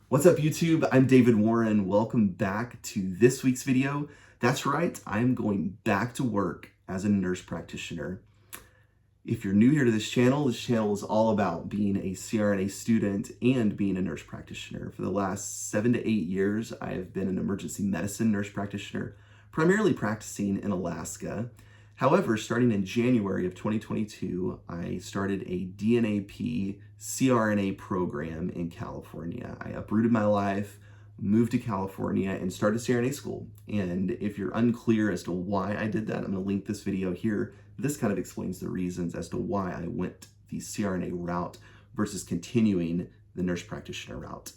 What's up, YouTube? I'm David Warren. Welcome back to this week's video. That's right, I'm going back to work as a nurse practitioner. If you're new here to this channel is all about being a CRNA student and being a nurse practitioner. For the last 7 to 8 years, I've been an emergency medicine nurse practitioner, primarily practicing in Alaska. However, starting in January of 2022, I started a DNAP CRNA program in California. I uprooted my life, moved to California, and started CRNA school. And if you're unclear as to why I did that, I'm going to link this video here. This kind of explains the reasons as to why I went the CRNA route versus continuing the nurse practitioner route.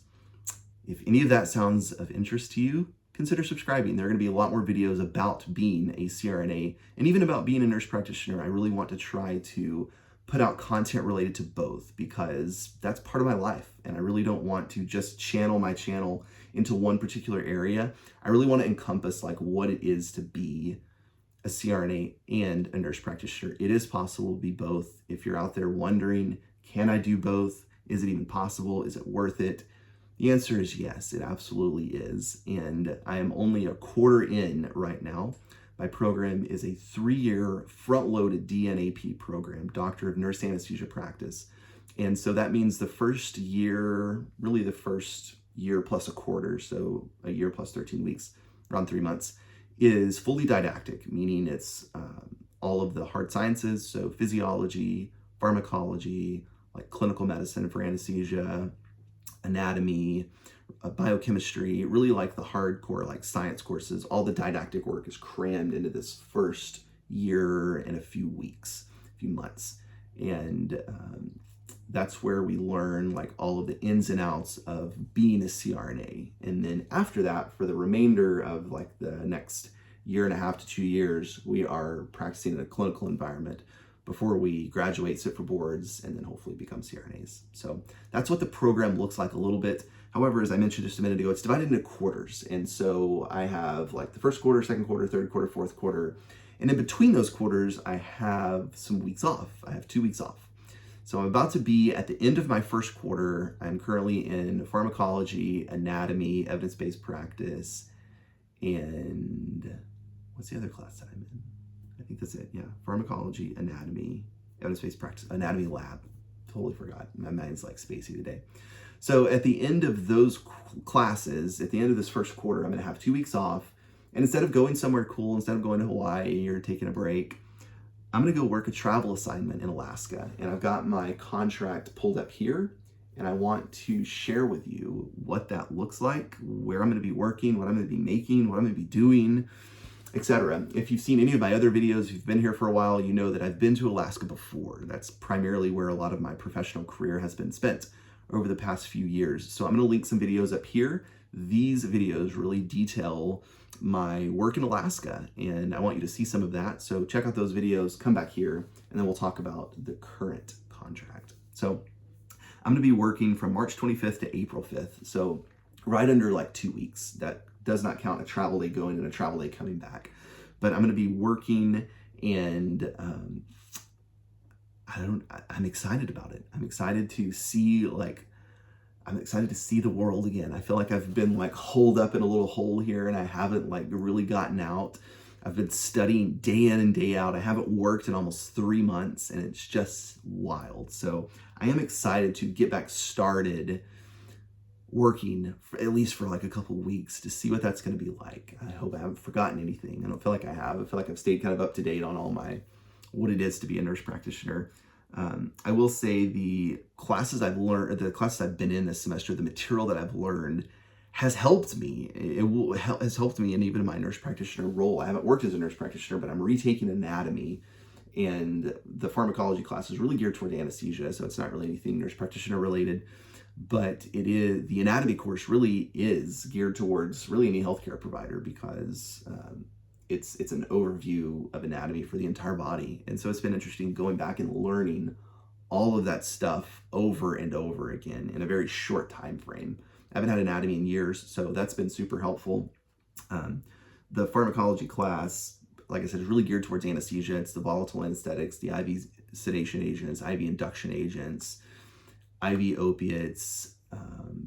If any of that sounds of interest to you, consider subscribing. There are going to be a lot more videos about being a CRNA and even about being a nurse practitioner. I really want to try to put out content related to both because that's part of my life, and I really don't want to just channel my channel into one particular area. I really want to encompass like what it is to be a CRNA and a nurse practitioner. It is possible to be both. If you're out there wondering, can I do both? Is it even possible? Is it worth it? The answer is yes, it absolutely is. And I am only a quarter in right now. My program is a 3-year front-loaded DNAP program, Doctor of Nurse Anesthesia Practice. And so that means the first year, really the first year plus a quarter, so a year plus 13 weeks, around 3 months, is fully didactic, meaning it's all of the hard sciences, so physiology, pharmacology, like clinical medicine for anesthesia, anatomy, biochemistry, really like the hardcore like science courses. All the didactic work is crammed into this first year and a few weeks, a few months. And that's where we learn like all of the ins and outs of being a CRNA. And then after that, for the remainder of like the next year and a half to 2 years, we are practicing in a clinical environment before we graduate, sit for boards, and then hopefully become CRNAs. So that's what the program looks like a little bit. However, as I mentioned just a minute ago, it's divided into quarters. And so I have like the first quarter, second quarter, third quarter, fourth quarter. And in between those quarters, I have some weeks off. I have 2 weeks off. So I'm about to be at the end of my first quarter. I'm currently in pharmacology, anatomy, evidence-based practice, and what's the other class that I'm in? I think that's it, yeah. Pharmacology, anatomy, evidence-based practice, anatomy lab. Totally forgot. My mind's like spacey today. So at the end of those classes, at the end of this first quarter, I'm gonna have 2 weeks off. And instead of going somewhere cool, instead of going to Hawaii or taking a break, I'm gonna go work a travel assignment in Alaska. And I've got my contract pulled up here, and I want to share with you what that looks like, where I'm gonna be working, what I'm gonna be making, what I'm gonna be doing, etc. If you've seen any of my other videos, if you've been here for a while, you know that I've been to Alaska before. That's primarily where a lot of my professional career has been spent over the past few years. So I'm gonna link some videos up here. These videos really detail my work in Alaska, and I want you to see some of that. So check out those videos, come back here, and then we'll talk about the current contract. So I'm gonna be working from March 25th to April 5th. So right under like 2 weeks. That does not count a travel day going and a travel day coming back. But I'm gonna be working, and I'm excited about it. I'm excited to see the world again. I feel like I've been like holed up in a little hole here, and I haven't like really gotten out. I've been studying day in and day out. I haven't worked in almost 3 months, and it's just wild. So I am excited to get back started working at least for like a couple of weeks to see what that's going to be like. I hope I haven't forgotten anything. I don't feel like I have. I feel like I've stayed kind of up to date on all what it is to be a nurse practitioner. I will say the classes I've learned, the classes I've been in this semester, the material that I've learned has helped me. Has helped me in even my nurse practitioner role. I haven't worked as a nurse practitioner, but I'm retaking anatomy, and the pharmacology class is really geared toward anesthesia, so it's not really anything nurse practitioner related. But it is, the anatomy course really is geared towards really any healthcare provider, because it's an overview of anatomy for the entire body. And so it's been interesting going back and learning all of that stuff over and over again in a very short time frame. I haven't had anatomy in years, so that's been super helpful. The pharmacology class, like I said, is really geared towards anesthesia. It's the volatile anesthetics, the IV sedation agents, IV induction agents, IV opiates,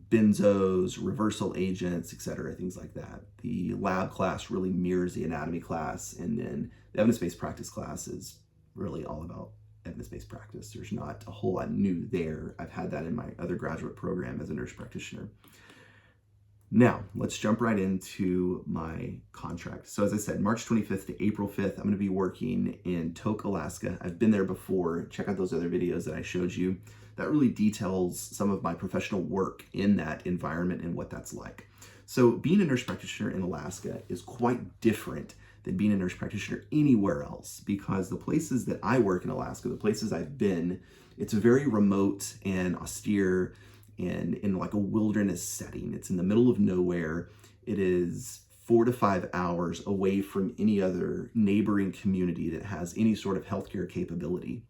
benzos, reversal agents, etc., things like that. The lab class really mirrors the anatomy class, and then the evidence-based practice class is really all about evidence-based practice. There's not a whole lot new there. I've had that in my other graduate program as a nurse practitioner. Now, let's jump right into my contract. So as I said, March 25th to April 5th, I'm going to be working in Tok, Alaska. I've been there before. Check out those other videos that I showed you. That really details some of my professional work in that environment and what that's like. So being a nurse practitioner in Alaska is quite different than being a nurse practitioner anywhere else, because the places that I work in Alaska, the places I've been, it's very remote and austere and in like a wilderness setting. It's in the middle of nowhere. It is 4 to 5 hours away from any other neighboring community that has any sort of healthcare capability.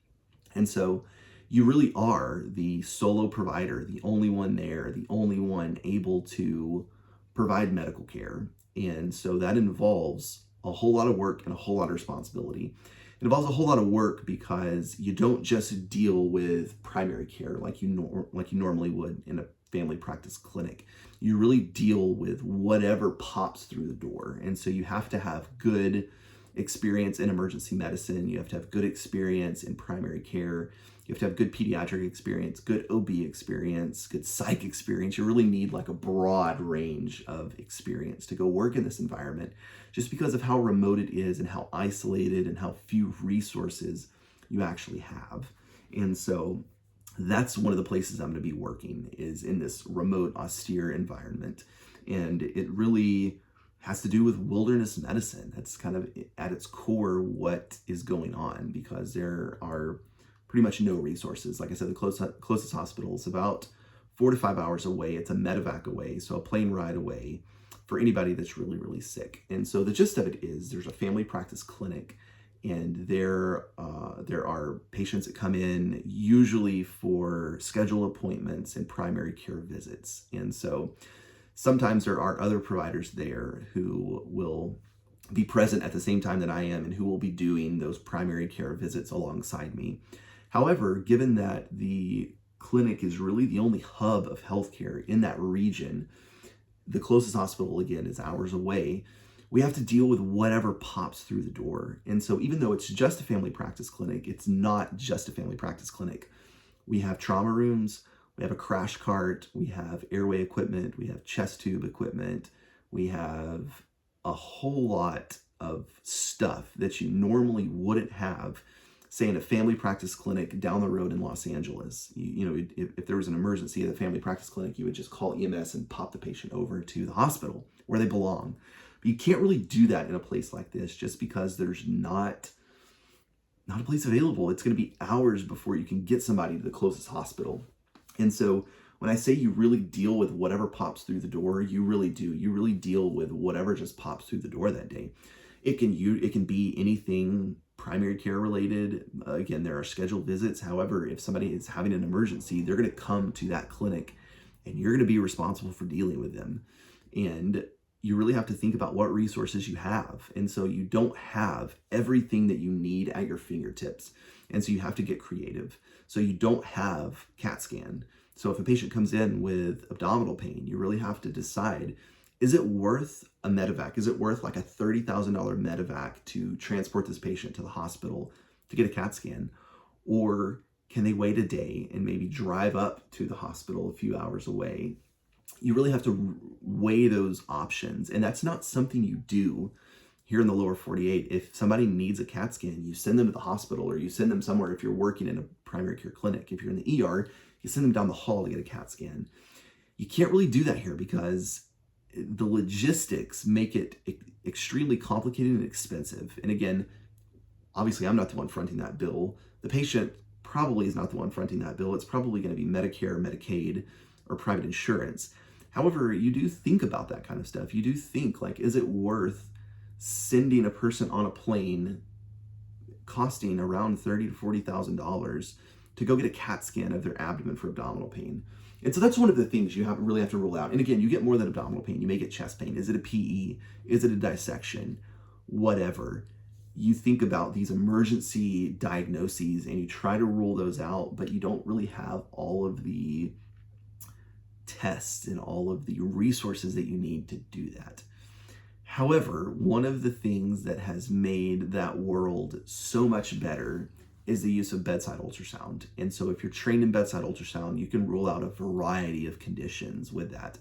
And so you really are the solo provider, the only one there, the only one able to provide medical care. And so that involves a whole lot of work and a whole lot of responsibility. It involves a whole lot of work because you don't just deal with primary care like you normally would in a family practice clinic. You really deal with whatever pops through the door. And so you have to have good experience in emergency medicine. You have to have good experience in primary care. You have to have good pediatric experience, good OB experience, good psych experience. You really need like a broad range of experience to go work in this environment, just because of how remote it is and how isolated and how few resources you actually have. And so that's one of the places I'm going to be working, is in this remote, austere environment. And it really has to do with wilderness medicine. That's kind of at its core what is going on, because there are pretty much no resources. Like I said, the closest hospital is about 4 to 5 hours away. It's a medevac away, so a plane ride away for anybody that's really, really sick. And so the gist of it is there's a family practice clinic, and there are patients that come in usually for schedule appointments and primary care visits. And so sometimes there are other providers there who will be present at the same time that I am and who will be doing those primary care visits alongside me. However, given that the clinic is really the only hub of healthcare in that region, the closest hospital, again, is hours away, we have to deal with whatever pops through the door. And so even though it's just a family practice clinic, it's not just a family practice clinic. We have trauma rooms, we have a crash cart, we have airway equipment, we have chest tube equipment, we have a whole lot of stuff that you normally wouldn't have, say, in a family practice clinic down the road in Los Angeles. You know, if there was an emergency at a family practice clinic, you would just call EMS and pop the patient over to the hospital where they belong. But you can't really do that in a place like this, just because there's not a place available. It's going to be hours before you can get somebody to the closest hospital. And so when I say you really deal with whatever pops through the door, you really do. You really deal with whatever just pops through the door that day. It can be anything primary care related. Again, there are scheduled visits. However, if somebody is having an emergency, they're going to come to that clinic and you're going to be responsible for dealing with them. And you really have to think about what resources you have. And so you don't have everything that you need at your fingertips. And so you have to get creative. So you don't have CAT scan. So if a patient comes in with abdominal pain, you really have to decide, is it worth a medevac? Is it worth like a $30,000 medevac to transport this patient to the hospital to get a CAT scan? Or can they wait a day and maybe drive up to the hospital a few hours away? You really have to weigh those options. And that's not something you do here in the lower 48. If somebody needs a CAT scan, you send them to the hospital, or you send them somewhere. If you're working in a primary care clinic, if you're in the ER, you send them down the hall to get a CAT scan. You can't really do that here because the logistics make it extremely complicated and expensive. And again, obviously I'm not the one fronting that bill. The patient probably is not the one fronting that bill. It's probably going to be Medicare, Medicaid, or private insurance. However, you do think about that kind of stuff. You do think, like, is it worth sending a person on a plane costing around $30,000 to $40,000 to go get a CAT scan of their abdomen for abdominal pain? And so that's one of the things you really have to rule out. And again, you get more than abdominal pain. You may get chest pain. Is it a PE? Is it a dissection? Whatever. You think about these emergency diagnoses and you try to rule those out, but you don't really have all of the tests and all of the resources that you need to do that. However, one of the things that has made that world so much better is the use of bedside ultrasound. And so if you're trained in bedside ultrasound, you can rule out a variety of conditions with that.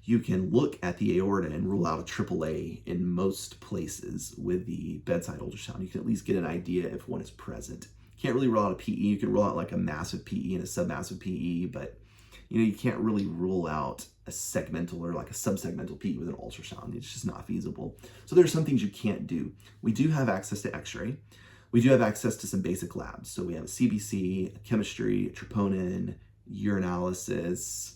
You can look at the aorta and rule out a AAA in most places with the bedside ultrasound. You can at least get an idea if one is present. You can't really rule out a PE. You can rule out like a massive PE and a submassive PE, but you can't really rule out a segmental or like a subsegmental PE with an ultrasound. It's just not feasible. So there's some things you can't do. We do have access to X-ray. We do have access to some basic labs. So we have a CBC, a chemistry, a troponin, urinalysis.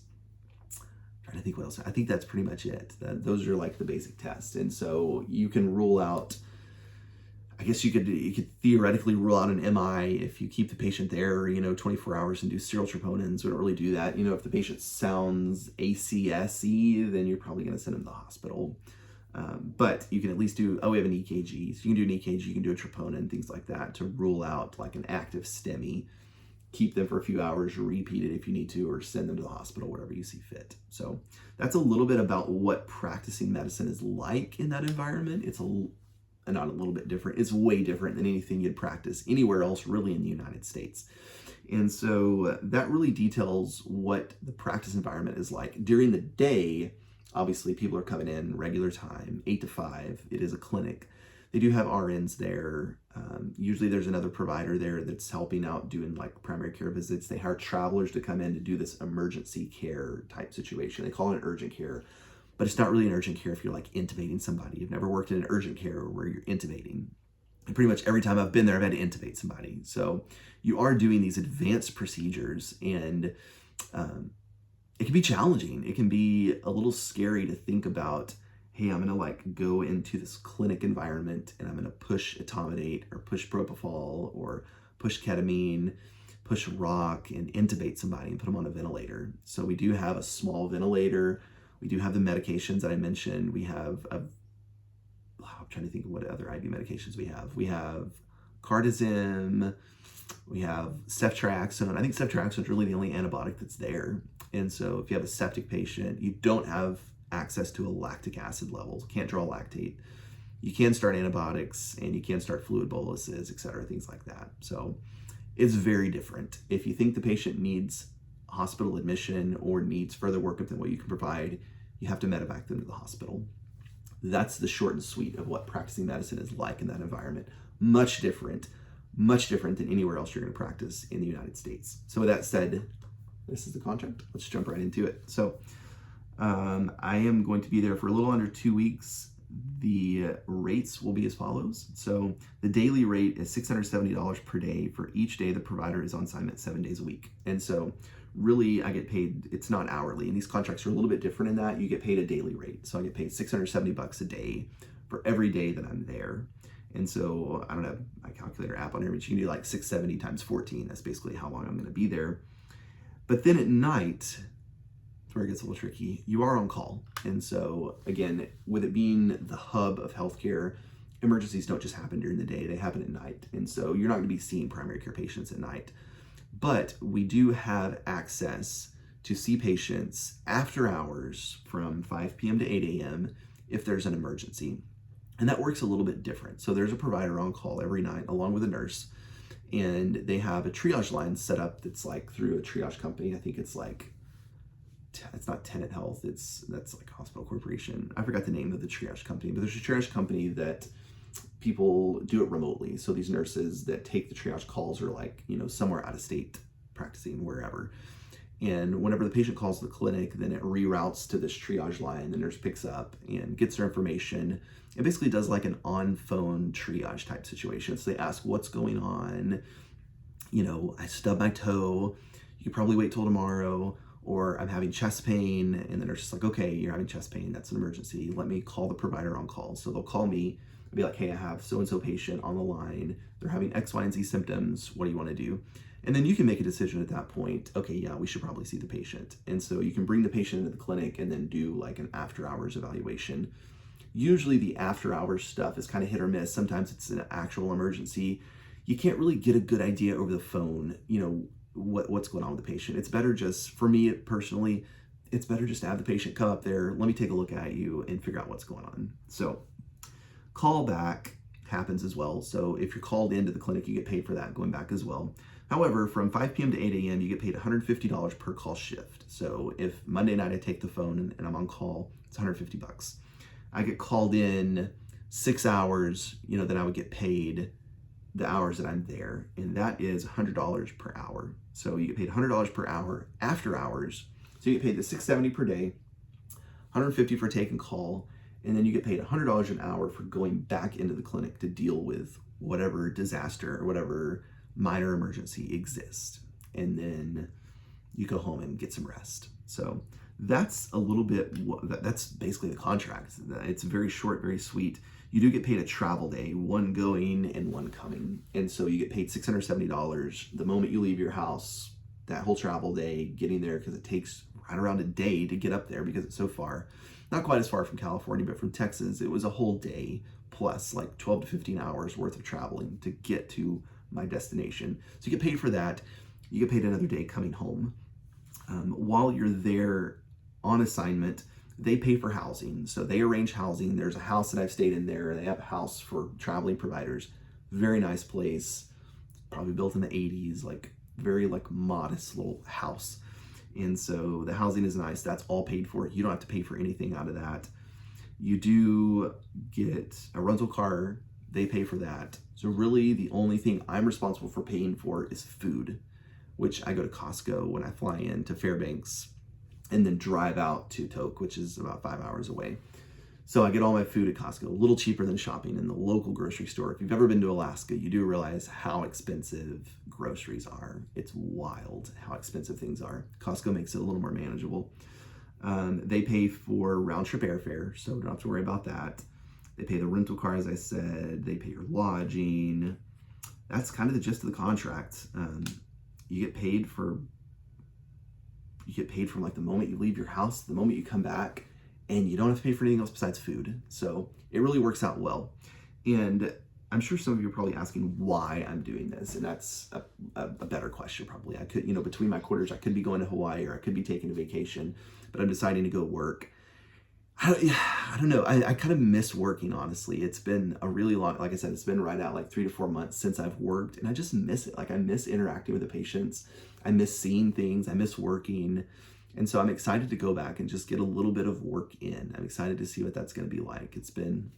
I'm trying to think what else. I think that's pretty much it. Those are like the basic tests. And so you can rule out, I guess you could theoretically rule out an MI if you keep the patient there, 24 hours and do serial troponins. We don't really do that. If the patient sounds ACSE, then you're probably going to send them to the hospital. But you can at least do, we have an EKG. So you can do an EKG, you can do a troponin, things like that to rule out like an active STEMI. Keep them for a few hours, repeat it if you need to, or send them to the hospital, whatever you see fit. So that's a little bit about what practicing medicine is like in that environment. It's not a little bit different. It's way different than anything you'd practice anywhere else really in the United States. And so that really details what the practice environment is like. During the day, obviously people are coming in regular time, 8 to 5. It is a clinic. They do have RNs there. Usually there's another provider there that's helping out doing like primary care visits. They hire travelers to come in to do this emergency care type situation. They call it urgent care, but it's not really an urgent care if you're like intubating somebody. You've never worked in an urgent care where you're intubating. And pretty much every time I've been there, I've had to intubate somebody. So you are doing these advanced procedures, and it can be challenging. It can be a little scary to think about, hey, I'm gonna like go into this clinic environment and I'm gonna push etomidate or push propofol or push ketamine, push rock and intubate somebody and put them on a ventilator. So we do have a small ventilator. We do have the medications that I mentioned. We have, I'm trying to think of what other IV medications we have. We have cardizem, we have ceftriaxone. I think ceftriaxone is really the only antibiotic that's there. And so if you have a septic patient, you don't have access to a lactic acid levels, can't draw lactate. You can start antibiotics and you can start fluid boluses, et cetera, things like that. So it's very different. If you think the patient needs hospital admission or needs further workup than what you can provide, you have to medevac them to the hospital. That's the short and sweet of what practicing medicine is like in that environment. Much different than anywhere else you're going to practice in the United States. So with that said, this is the contract. Let's jump right into it. So I am going to be there for a little under 2 weeks. The rates will be as follows. So the daily rate is $670 per day for each day the provider is on assignment 7 days a week. And so really I get paid, it's not hourly, and these contracts are a little bit different in that you get paid a daily rate. So I get paid $670 a day for every day that I'm there. And so I don't have my calculator app on here, but you can do like 670 times 14. That's basically how long I'm going to be there. But then at night, where it gets a little tricky, you are on call. And so again, with it being the hub of healthcare, emergencies don't just happen during the day, they happen at night. And so you're not going to be seeing primary care patients at night. But we do have access to see patients after hours from 5 p.m. to 8 a.m. if there's an emergency. And that works a little bit different. So there's a provider on call every night along with a nurse, and they have a triage line set up that's like through a triage company. I think it's like, it's not Tenet Health, that's like Hospital Corporation. I forgot the name of the triage company, but there's a triage company that people do it remotely. So these nurses that take the triage calls are like, somewhere out of state practicing wherever. And whenever the patient calls the clinic, then it reroutes to this triage line. The nurse picks up and gets their information. It basically does like an on-phone triage type situation. So they ask what's going on. I stubbed my toe. You could probably wait till tomorrow. Or I'm having chest pain. And the nurse is like, okay, you're having chest pain. That's an emergency. Let me call the provider on call. So they'll call me and be like, hey, I have so-and-so patient on the line. They're having X, Y, and Z symptoms. What do you want to do? And then you can make a decision at that point. Okay, yeah, we should probably see the patient. And so you can bring the patient into the clinic and then do like an after hours evaluation. Usually the after hours stuff is kind of hit or miss. Sometimes it's an actual emergency. You can't really get a good idea over the phone, what's going on with the patient. It's better just, for me personally, it's better just to have the patient come up there, let me take a look at you and figure out what's going on. So callback happens as well. So if you're called into the clinic, you get paid for that going back as well. However, from 5 p.m. to 8 a.m., you get paid $150 per call shift. So if Monday night I take the phone and I'm on call, it's $150. I get called in 6 hours, then I would get paid the hours that I'm there, and that is $100 per hour. So you get paid $100 per hour after hours. So you get paid the $670 per day, $150 for taking call, and then you get paid $100 an hour for going back into the clinic to deal with whatever disaster or whatever minor emergency exists. And then you go home and get some rest. So that's a little bit, that's basically the contract. It's very short, very sweet. You do get paid a travel day, one going and one coming. And so you get paid $670 the moment you leave your house, that whole travel day, getting there, because it takes right around a day to get up there because it's so far. Not quite as far from California, but from Texas, it was a whole day plus like 12 to 15 hours worth of traveling to get to my destination. So you get paid for that. You get paid another day coming home. While you're there on assignment, they pay for housing. So they arrange housing. There's a house that I've stayed in there. They have a house for traveling providers. Very nice place. Probably built in the 80s, very modest little house. And so the housing is nice. That's all paid for. You don't have to pay for anything out of that. You do get a rental car. They pay for that. So really the only thing I'm responsible for paying for is food, which I go to Costco when I fly into Fairbanks and then drive out to Tok, which is about 5 hours away. So I get all my food at Costco, a little cheaper than shopping in the local grocery store. If you've ever been to Alaska, you do realize how expensive groceries are. It's wild how expensive things are. Costco makes it a little more manageable. They pay for round trip airfare, so don't have to worry about that. They pay the rental car, as I said. They pay your lodging. That's kind of the gist of the contract. You get paid from like the moment you leave your house, the moment you come back, and you don't have to pay for anything else besides food. So it really works out well. And I'm sure some of you are probably asking why I'm doing this, and that's a better question probably. I could, between my quarters, I could be going to Hawaii or I could be taking a vacation, but I'm deciding to go work. I don't know. I kind of miss working, honestly. It's been a really long, like I said, it's been right at 3 to 4 months since I've worked, and I just miss it. I miss interacting with the patients. I miss seeing things. I miss working. And so I'm excited to go back and just get a little bit of work in. I'm excited to see what that's going to be like. It's been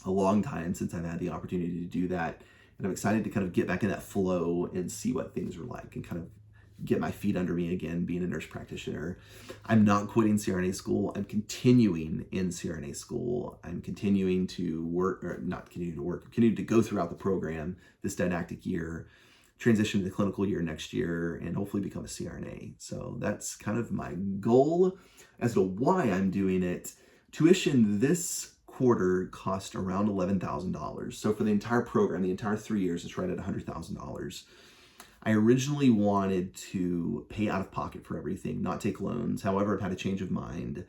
a long time since I've had the opportunity to do that. And I'm excited to kind of get back in that flow and see what things are like and kind of get my feet under me again, being a nurse practitioner. I'm not quitting CRNA school. I'm continuing in CRNA school. I'm continuing to work, or not continuing to work, continue to go throughout the program this didactic year, transition to the clinical year next year, and hopefully become a CRNA. So that's kind of my goal. As to why I'm doing it, tuition this quarter cost around $11,000. So for the entire program, the entire 3 years, it's right at $100,000. I originally wanted to pay out of pocket for everything, not take loans. However, I've had a change of mind.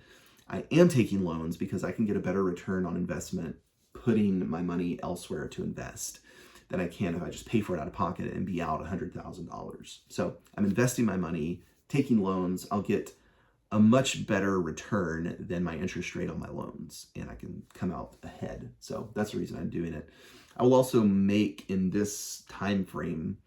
I am taking loans because I can get a better return on investment putting my money elsewhere to invest than I can if I just pay for it out of pocket and be out $100,000. So I'm investing my money, taking loans. I'll get a much better return than my interest rate on my loans, and I can come out ahead. So that's the reason I'm doing it. I will also make, in this time frame,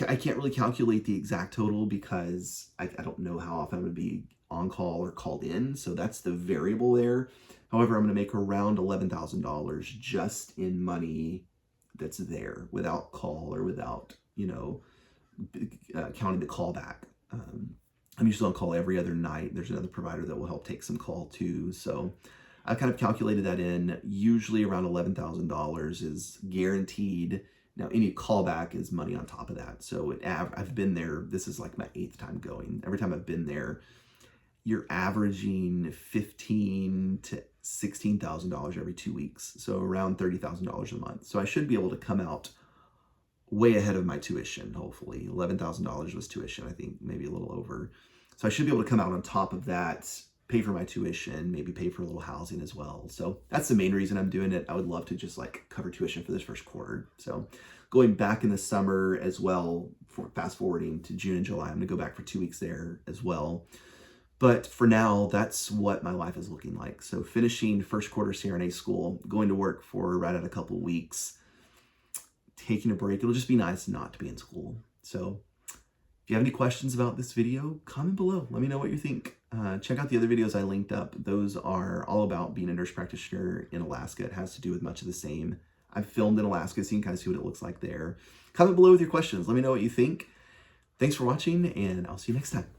I can't really calculate the exact total because I don't know how often I'm going to be on call or called in. So that's the variable there. However, I'm going to make around $11,000 just in money that's there without call or without, counting the callback. I'm usually on call every other night. There's another provider that will help take some call too. So I kind of calculated that in. Usually around $11,000 is guaranteed. Now, any callback is money on top of that. So I've been there. This is like my 8th time going. Every time I've been there, you're averaging $15,000 to $16,000 every 2 weeks. So around $30,000 a month. So I should be able to come out way ahead of my tuition, hopefully. $11,000 was tuition, I think, maybe a little over. So I should be able to come out on top of that, pay for my tuition, maybe pay for a little housing as well. So that's the main reason I'm doing it. I would love to just cover tuition for this first quarter. So going back in the summer as well, fast forwarding to June and July, I'm gonna go back for 2 weeks there as well. But for now, that's what my life is looking like. So finishing first quarter CRNA school, going to work for right at a couple weeks, taking a break. It'll just be nice not to be in school. So if you have any questions about this video, comment below. Let me know what you think. Check out the other videos I linked up. Those are all about being a nurse practitioner in Alaska. It has to do with much of the same. I've filmed in Alaska, so you can kind of see what it looks like there. Comment below with your questions. Let me know what you think. Thanks for watching, and I'll see you next time.